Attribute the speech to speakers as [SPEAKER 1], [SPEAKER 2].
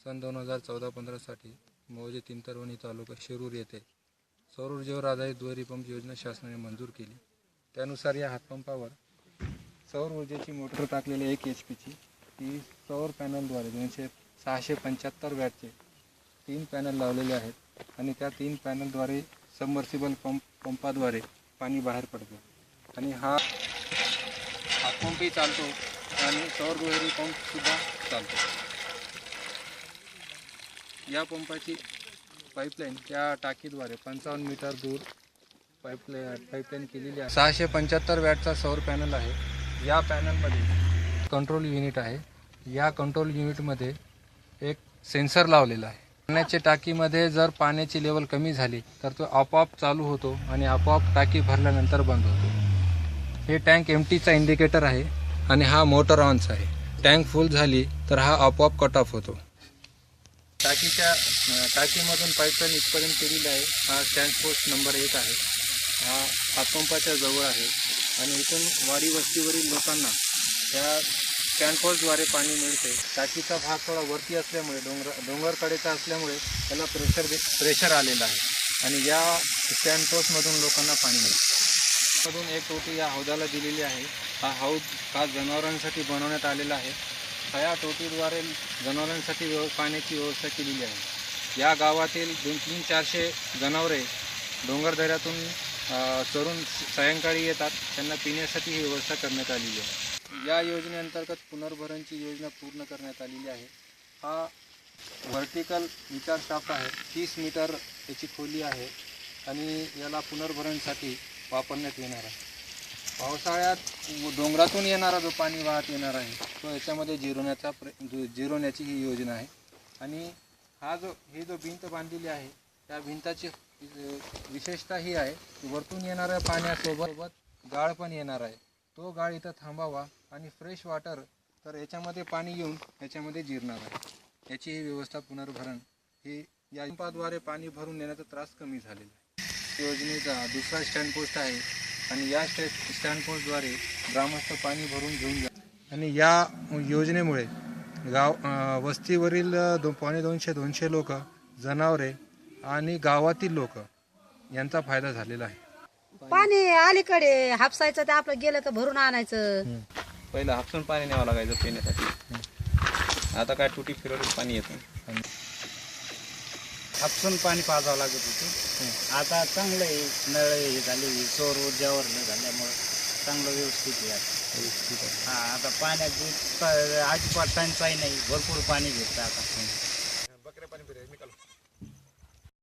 [SPEAKER 1] सन 2014-15साठी मौजे तिंतरवणी तालुका शिरूर येथे सौर ऊर्जेवर आधारित दुहेरी पंप योजना शासनाने मंजूर केली। त्यानुसार या हातपंपावर सौर ऊर्जेची मोटर टाकलेली 1 HP ती सौर पॅनलद्वारे 675 वॅटचे 3 पॅनल लावलेले आहेत आणि त्या 3 पॅनलद्वारे सबमर्सिबल पंपाद्वारे पाणी बाहेर पडते आणि हा हातपंपही चालतो आणि सौर दुहेरी पंपसुद्धा चालतो। या पंपाची पाईपलाईन त्या टाकीद्वारे 55 मीटर दूर पाईपलाईन केलेली आहे। 675 वॅटचा सौर पॅनल आहे। या पॅनलमध्ये कंट्रोल युनिट आहे। या कंट्रोल युनिटमध्ये एक सेन्सर लावलेला आहे। पाण्याच्या टाकीमध्ये जर पाण्याची लेवल कमी झाली तर तो आपोआप चालू होतो आणि आपोआप टाकी भरल्यानंतर बंद होतो। हे टँक एम्प्टीचा इंडिकेटर आहे आणि हा मोटर ऑनचा आहे। टँक फुल झाली तर हा आपोआप कट ऑफ होतो। टाकीमधून पाईपलाईन इथपर्यंत केलेली आहे। हा स्टँड पोस्ट नंबर 1 आहे। हा हातपंपाच्या जवळ आहे आणि इथून वाडी वस्तीवरील लोकांना त्या स्टँड पोस्टद्वारे पाणी मिळते। टाकीचा भाग थोडा वरती असल्यामुळे डोंगरकडेचा असल्यामुळे त्याला प्रेशर आलेलं आहे आणि या स्टँड पोस्टमधून लोकांना पाणी मिळते। मधून एक टोटी या हौदाला दिलेली आहे। हा हौद खास जनावरांसाठी बनवण्यात आलेला आहे। या टोटीद्वारे जनावरांसाठी पाण्याची व्यवस्था केलेली आहे। या गावातील 200-400 जनावरे डोंगरदऱ्यातून चरून सायंकाळी येतात। त्यांना पिण्यासाठी ही व्यवस्था करण्यात आलेली आहे। या योजनेअंतर्गत पुनर्भरणची योजना पूर्ण करण्यात आलेली आहे। हा व्हर्टिकल विचार शाफ्ट आहे। 30 मीटर याची खोली आहे आणि याला पुनर्भरणसाठी वापरण्यात येणार आहे। पावसाळ्यात डोंगरातून येणारा जो पाणी वाहत येणार आहे तो याच्यामध्ये जिरवण्याची ही योजना आहे। आणि ही जो भिंत बांधलेली आहे त्या भिंताची विशेषता ही आहे की वरतून येणाऱ्या पाण्यासोबत गाळ पण येणार आहे। तो गाळ इथं थांबावा आणि फ्रेश वॉटर तर याच्यामध्ये पाणी येऊन याच्यामध्ये जिरणार आहे। याची ही व्यवस्था पुनर्भरण ही या पंपाद्वारे पाणी भरून नेण्याचा त्रास कमी झालेला आहे। योजनेचा दुसरा स्टँड पोस्ट आहे आणि या स्टँड पोस्टद्वारे ग्रामस्थ पाणी भरून घेऊन जातात आणि या योजनेमुळे वस्तीवरील 250-200 लोक, जनावरे आणि गावातील लोक यांचा फायदा झालेला आहे।
[SPEAKER 2] पाणी अलीकडे हापसायचं ते आपलं गेलं तर भरून आणायचं।
[SPEAKER 3] पहिलं हापसून पाणी न्यावं लागायचं पिण्यासाठी। आता काय टुटी फिरवून पाणी येतं।
[SPEAKER 4] हापसून पाणी पाजावं लागत होतं। आता चांगलं आहे, नळ हे झाले, सौर ऊर्जावर झाल्यामुळं चांगलं व्यवस्थित आहे। हा आता पाण्याची अजिबात टंचाई नाही, भरपूर पाणी भेटतं आता।